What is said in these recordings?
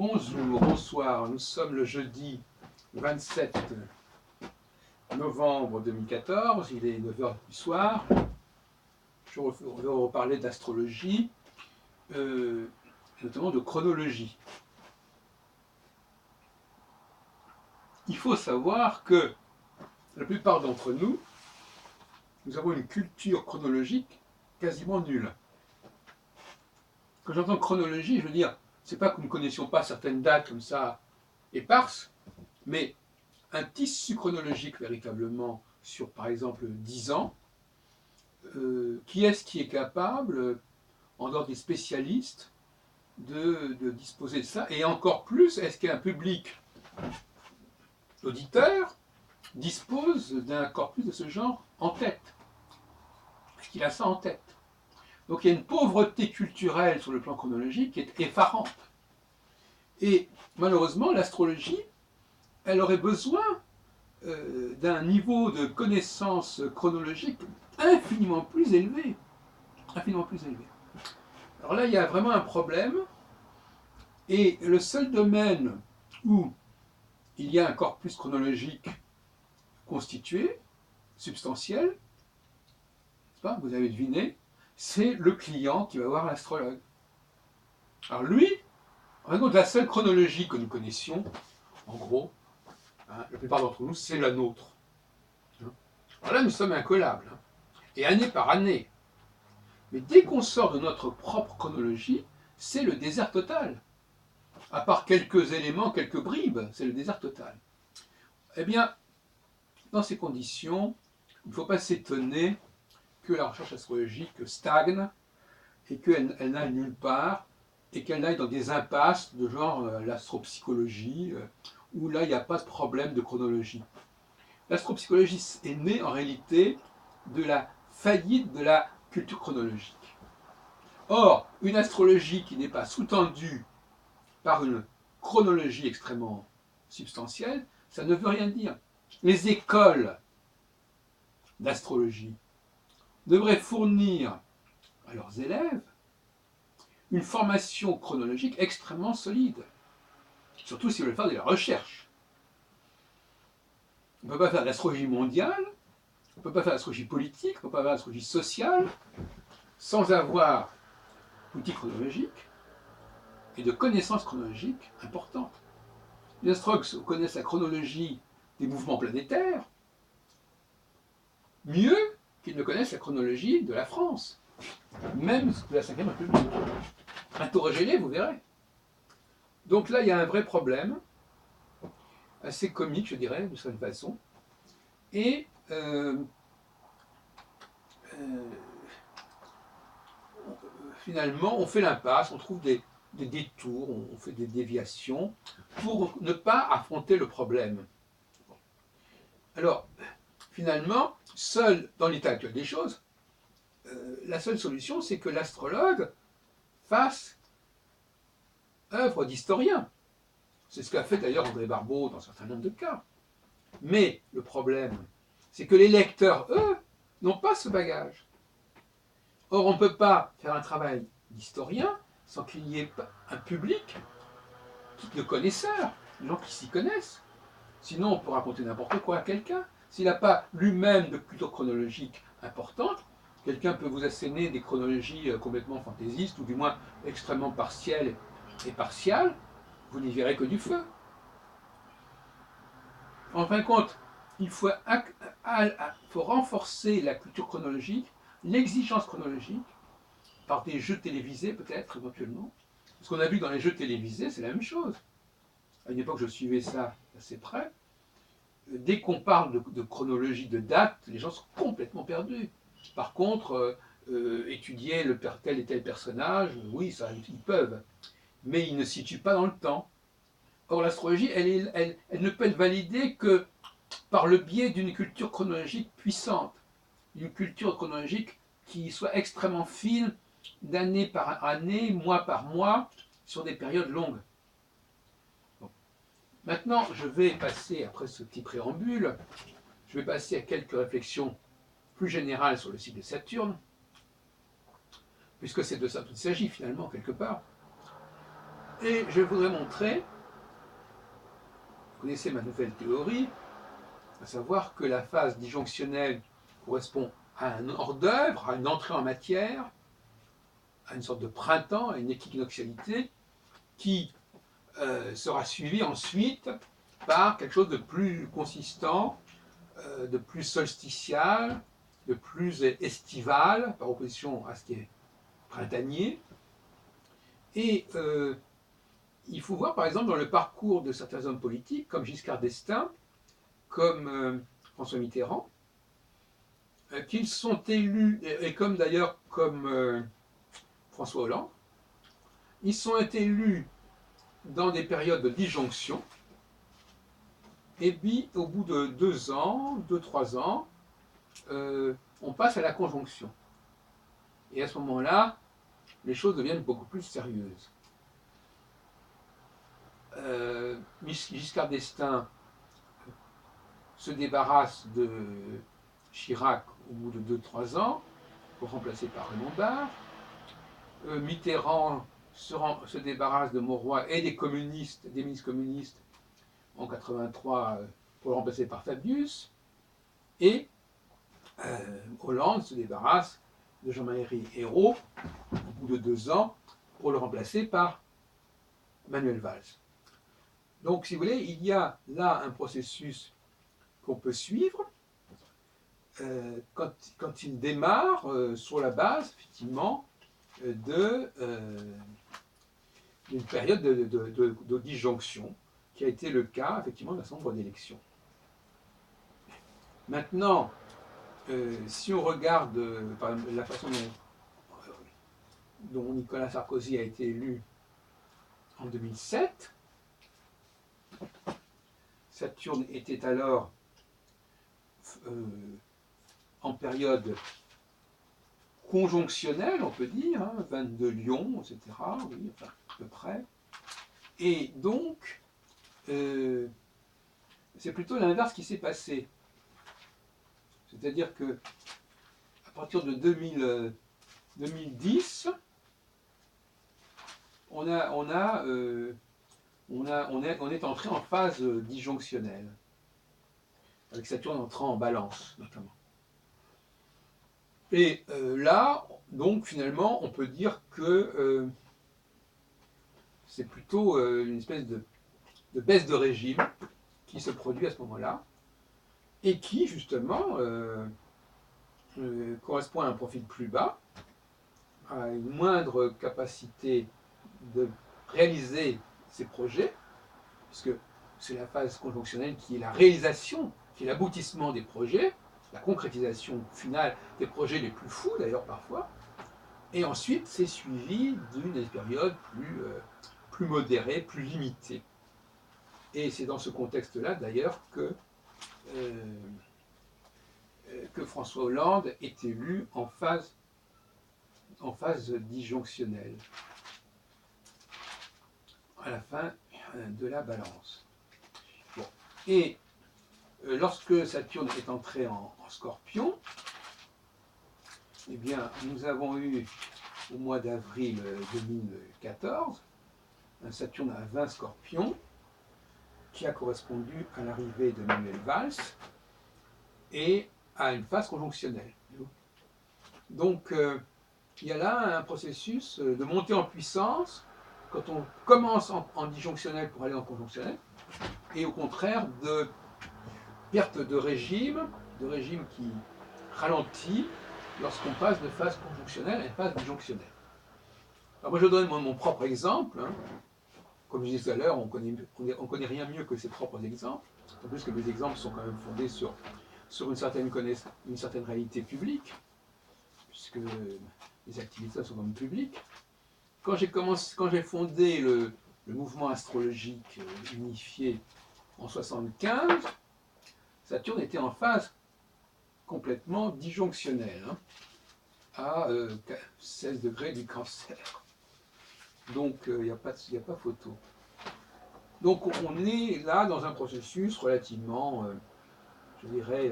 Bonjour, bonsoir, nous sommes le jeudi 27 novembre 2014, il est 9 h du soir. Je vais reparler d'astrologie, notamment de chronologie. Il faut savoir que la plupart d'entre nous, nous avons une culture chronologique quasiment nulle. Quand j'entends chronologie, je veux dire, c'est pas que nous ne connaissions pas certaines dates comme ça éparses, mais un tissu chronologique véritablement sur, par exemple, 10 ans, qui est-ce qui est capable, en dehors des spécialistes, de disposer de ça? Et encore plus, est-ce qu'un public auditeur dispose d'un corpus de ce genre en tête? Est-ce qu'il a ça en tête? Donc il y a une pauvreté culturelle sur le plan chronologique qui est effarante. Et malheureusement, l'astrologie, elle aurait besoin d'un niveau de connaissance chronologique infiniment plus élevé. Infiniment plus élevé. Alors là, il y a vraiment un problème. Et le seul domaine où il y a un corpus chronologique constitué, substantiel, vous avez deviné, c'est le client qui va voir l'astrologue. Alors lui, en compte, la seule chronologie que nous connaissions, en gros, la plupart d'entre nous, c'est la nôtre. Alors là, nous sommes incollables, et année par année. Mais dès qu'on sort de notre propre chronologie, c'est le désert total. À part quelques éléments, quelques bribes, c'est le désert total. Eh bien, dans ces conditions, il ne faut pas s'étonner que la recherche astrologique stagne et qu'elle n'aille nulle part et qu'elle aille dans des impasses de genre l'astropsychologie, où là, il n'y a pas de problème de chronologie. L'astropsychologie est née en réalité de la faillite de la culture chronologique. Or, une astrologie qui n'est pas sous-tendue par une chronologie extrêmement substantielle, ça ne veut rien dire. Les écoles d'astrologie devraient fournir à leurs élèves une formation chronologique extrêmement solide, surtout s'ils veulent faire de la recherche. On ne peut pas faire de l'astrologie mondiale, on ne peut pas faire de l'astrologie politique, on ne peut pas faire de l'astrologie sociale, sans avoir d'outils chronologiques et de connaissances chronologiques importantes. Les astrologues connaissent la chronologie des mouvements planétaires mieux qu'ils ne connaissent la chronologie de la France, même de la Ve République. Interrogez-les, vous verrez. Donc là, il y a un vrai problème, assez comique, je dirais, de certaine façon. Et finalement, on fait l'impasse, on trouve des détours, on fait des déviations pour ne pas affronter le problème. Alors, finalement, seul dans l'état actuel des choses, la seule solution, c'est que l'astrologue fasse œuvre d'historien. C'est ce qu'a fait d'ailleurs André Barbeau dans un certain nombre de cas. Mais le problème, c'est que les lecteurs, eux, n'ont pas ce bagage. Or, on ne peut pas faire un travail d'historien sans qu'il y ait un public de connaisseurs, des gens qui s'y connaissent. Sinon, on peut raconter n'importe quoi à quelqu'un. S'il n'a pas lui-même de culture chronologique importante, quelqu'un peut vous asséner des chronologies complètement fantaisistes, ou du moins extrêmement partielles et partiales, vous n'y verrez que du feu. En fin de compte, il faut renforcer la culture chronologique, l'exigence chronologique, par des jeux télévisés peut-être, éventuellement. Ce qu'on a vu dans les jeux télévisés, c'est la même chose. À une époque, je suivais ça assez près. Dès qu'on parle de chronologie, de date, les gens sont complètement perdus. Par contre, étudier tel et tel personnage, oui, ça, ils peuvent. Mais ils ne se situent pas dans le temps. Or, l'astrologie, elle ne peut être validée que par le biais d'une culture chronologique puissante. Une culture chronologique qui soit extrêmement fine, d'année par année, mois par mois, sur des périodes longues. Bon. Maintenant, je vais passer, après ce petit préambule, je vais passer à quelques réflexions plus générales sur le cycle de Saturne, puisque c'est de ça qu'il s'agit finalement, quelque part. Et je voudrais montrer, vous connaissez ma nouvelle théorie, à savoir que la phase disjonctionnelle correspond à un hors-d'œuvre, à une entrée en matière, à une sorte de printemps, à une équinoxialité, qui sera suivie ensuite par quelque chose de plus consistant, de plus solsticial, de plus estival, par opposition à ce qui est printanier. Et il faut voir par exemple dans le parcours de certains hommes politiques, comme Giscard d'Estaing, comme François Mitterrand, qu'ils sont élus, et comme d'ailleurs comme François Hollande, ils sont élus dans des périodes de disjonction, et puis au bout de 2 ans, 2-3 ans, on passe à la conjonction. Et à ce moment-là, les choses deviennent beaucoup plus sérieuses. Giscard d'Estaing se débarrasse de Chirac au bout de 2-3 ans, pour remplacer par Raymond Barre. Mitterrand se débarrasse de Mauroy et des communistes, des ministres communistes en 83 pour le remplacer par Fabius. Et Hollande se débarrasse de Jean-Marie Ayrault au bout de 2 ans pour le remplacer par Manuel Valls. Donc, si vous voulez, il y a là un processus qu'on peut suivre quand il démarre sur la base, effectivement, d'une période de disjonction, qui a été le cas, effectivement, d'un certain nombre d'élections. Maintenant, si on regarde par exemple, la façon dont Nicolas Sarkozy a été élu en 2007, Saturne était alors en période conjonctionnelle, on peut dire, 22 Lions, etc., oui, enfin, à peu près. Et donc, c'est plutôt l'inverse qui s'est passé. C'est-à-dire que à partir de 2010, on est entré en phase disjonctionnelle, avec Saturne entrant en balance, notamment. Et là, donc, finalement, on peut dire que c'est plutôt une espèce de baisse de régime qui se produit à ce moment-là, et qui, justement, correspond à un profil plus bas, à une moindre capacité de réaliser ces projets, puisque c'est la phase conjonctionnelle qui est la réalisation, qui est l'aboutissement des projets, la concrétisation finale des projets les plus fous d'ailleurs parfois, et ensuite c'est suivi d'une période plus modérée, plus limitée. Et c'est dans ce contexte-là d'ailleurs que François Hollande est élu en phase disjonctionnelle, à la fin de la balance. Bon. Et lorsque Saturne est entré en Scorpion, eh bien, nous avons eu au mois d'avril 2014 un Saturne à 20 Scorpions qui a correspondu à l'arrivée de Manuel Valls et à une phase conjonctionnelle. Donc, il y a là un processus de montée en puissance quand on commence en disjonctionnel pour aller en conjonctionnel, et au contraire de perte de régime qui ralentit lorsqu'on passe de phase conjonctionnelle à une phase disjonctionnelle. Alors moi je donne mon propre exemple, comme je disais tout à l'heure, on connaît rien mieux que ses propres exemples, en plus que mes exemples sont quand même fondés sur une certaine connaissance, une certaine réalité publique, puisque les activités sont quand même publiques. Quand j'ai fondé le mouvement astrologique unifié en 1975, Saturne était en phase complètement disjonctionnelle, à 16 degrés du Cancer. Donc il n'y a pas photo. Donc on est là dans un processus relativement, je dirais,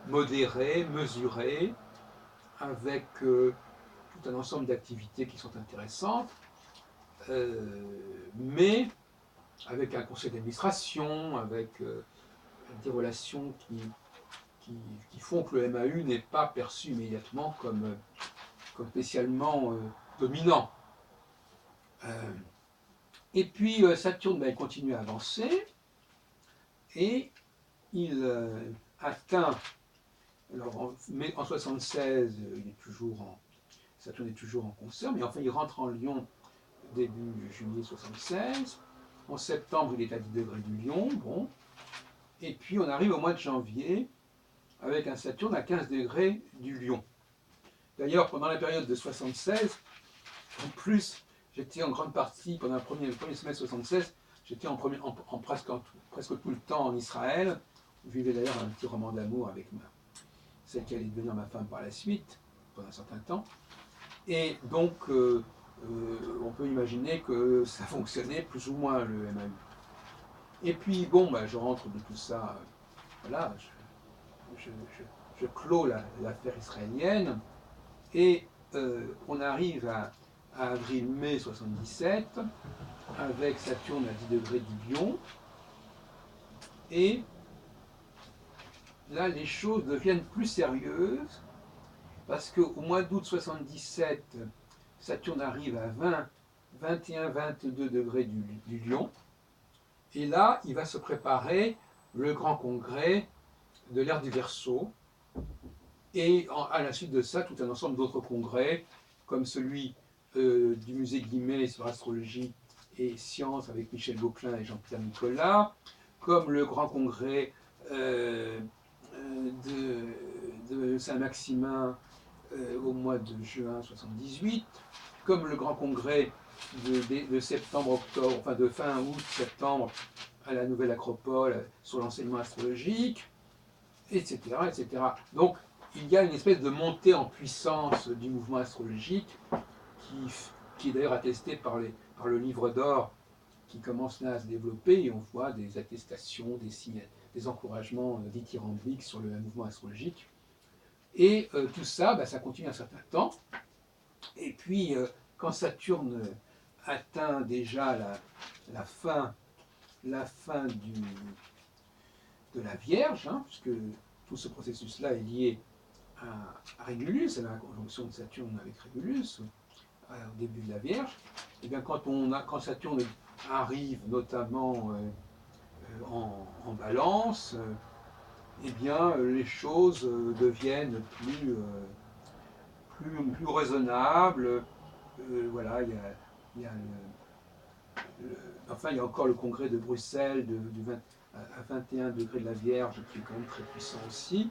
modéré, mesuré, avec tout un ensemble d'activités qui sont intéressantes. mais avec un conseil d'administration, avec des relations qui font que le MAU n'est pas perçu immédiatement comme spécialement dominant. Et puis Saturne il continue à avancer et il atteint, alors en 76, Saturne est toujours en concert, mais enfin il rentre en Lion début juillet 76. En septembre, il est à 10 degrés du Lion, bon. Et puis on arrive au mois de janvier avec un Saturne à 15 degrés du Lion. D'ailleurs, pendant la période de 76, en plus, j'étais en grande partie, pendant le premier semestre 76, j'étais presque tout le temps en Israël. Je vivais d'ailleurs un petit roman d'amour avec celle qui allait devenir ma femme par la suite, pendant un certain temps. Et donc, on peut imaginer que ça fonctionnait plus ou moins le MAU. Et puis, bon, je rentre de tout ça, voilà, je clôt l'affaire israélienne, et on arrive à avril-mai 77, avec Saturne à 10 degrés du Lion, et là, les choses deviennent plus sérieuses, parce qu'au mois d'août 77, Saturne arrive à 21-22 degrés du Lion, et là, il va se préparer le grand congrès de l'ère du Verseau, et à la suite de ça, tout un ensemble d'autres congrès, comme celui du musée Guimet sur astrologie et sciences avec Michel Gauquelin et Jean-Pierre Nicolas, comme le grand congrès de Saint-Maximin au mois de juin 78, comme le grand congrès de septembre-octobre, enfin de fin août-septembre à la Nouvelle Acropole sur l'enseignement astrologique, etc., etc. Donc, il y a une espèce de montée en puissance du mouvement astrologique qui est d'ailleurs attesté par le livre d'or qui commence là à se développer, et on voit des attestations, des signes, des encouragements dithyrambiques sur le mouvement astrologique. Et tout ça, ça continue un certain temps. Et puis, quand Saturne atteint déjà la fin de la Vierge, puisque tout ce processus-là est lié à Régulus, à la conjonction de Saturne avec Régulus, au début de la Vierge, et bien quand Saturne arrive notamment en Balance, eh bien les choses deviennent plus raisonnables. Voilà, il y a enfin, il y a encore le congrès de Bruxelles à 21 degrés de la Vierge, qui est quand même très puissant aussi.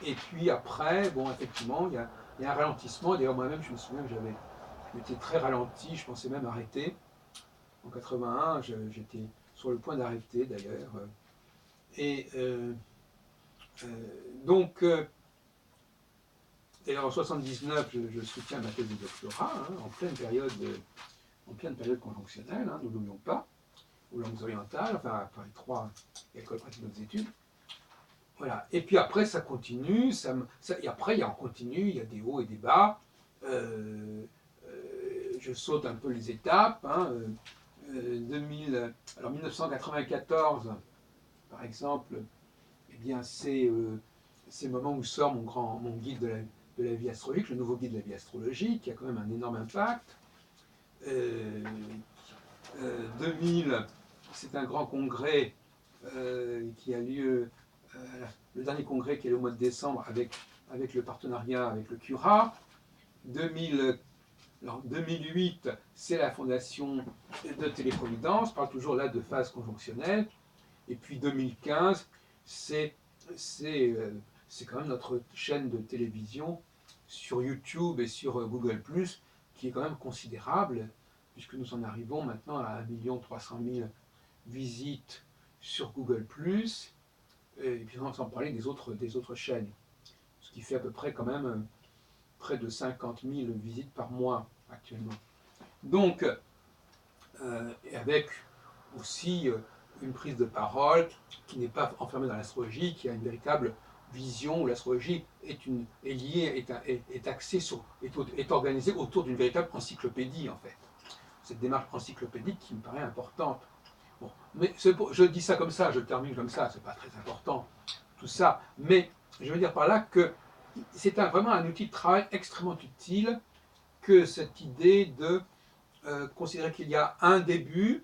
Et puis après, bon, effectivement, il y a un ralentissement. D'ailleurs, moi-même, je me souviens que je m'étais très ralenti, je pensais même arrêter. En 81, j'étais sur le point d'arrêter d'ailleurs. Et donc, d'ailleurs en 79, je soutiens ma thèse de doctorat, en pleine période conjonctionnelle, nous ne l'oublions pas, aux langues orientales, enfin, Paris 3, école pratique des études. Voilà. Et puis après, ça continue, et après, on continue, il y a des hauts et des bas. Je saute un peu les étapes. 1994, par exemple, eh bien, c'est le moment où sort mon guide de la vie astrologique, le nouveau guide de la vie astrologique, qui a quand même un énorme impact. 2000, c'est un grand congrès qui a lieu, le dernier congrès qui est le mois de décembre avec le partenariat avec le CURA. 2008, c'est la fondation de Téléprovidence, je parle toujours là de phase conjonctionnelle. Et puis 2015, c'est quand même notre chaîne de télévision sur YouTube et sur Google+, qui est quand même considérable, puisque nous en arrivons maintenant à 1 300 000 visites sur Google+, et puis sans parler des autres chaînes, ce qui fait à peu près quand même près de 50 000 visites par mois actuellement. Donc, avec aussi une prise de parole qui n'est pas enfermée dans l'astrologie, qui a une véritable vision où l'astrologie est liée, est axée est organisée autour d'une véritable encyclopédie en fait. cette démarche encyclopédique qui me paraît importante. Bon, mais je dis ça comme ça, je termine comme ça, c'est pas très important, tout ça, mais je veux dire par là que c'est vraiment un outil de travail extrêmement utile que cette idée de considérer qu'il y a un début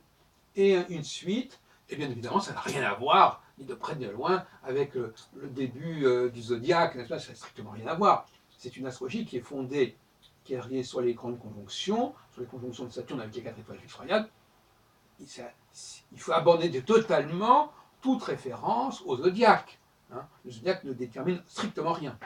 et une suite, et bien évidemment ça n'a rien à voir, ni de près ni de loin, avec le début du zodiaque, ça n'a strictement rien à voir. C'est une astrologie qui est fondée, qui est reliée sur les grandes conjonctions, sur les conjonctions de Saturne avec les 4 étoiles fixes royales. Il faut abandonner totalement toute référence au zodiaque. Hein. Le zodiaque ne détermine strictement rien.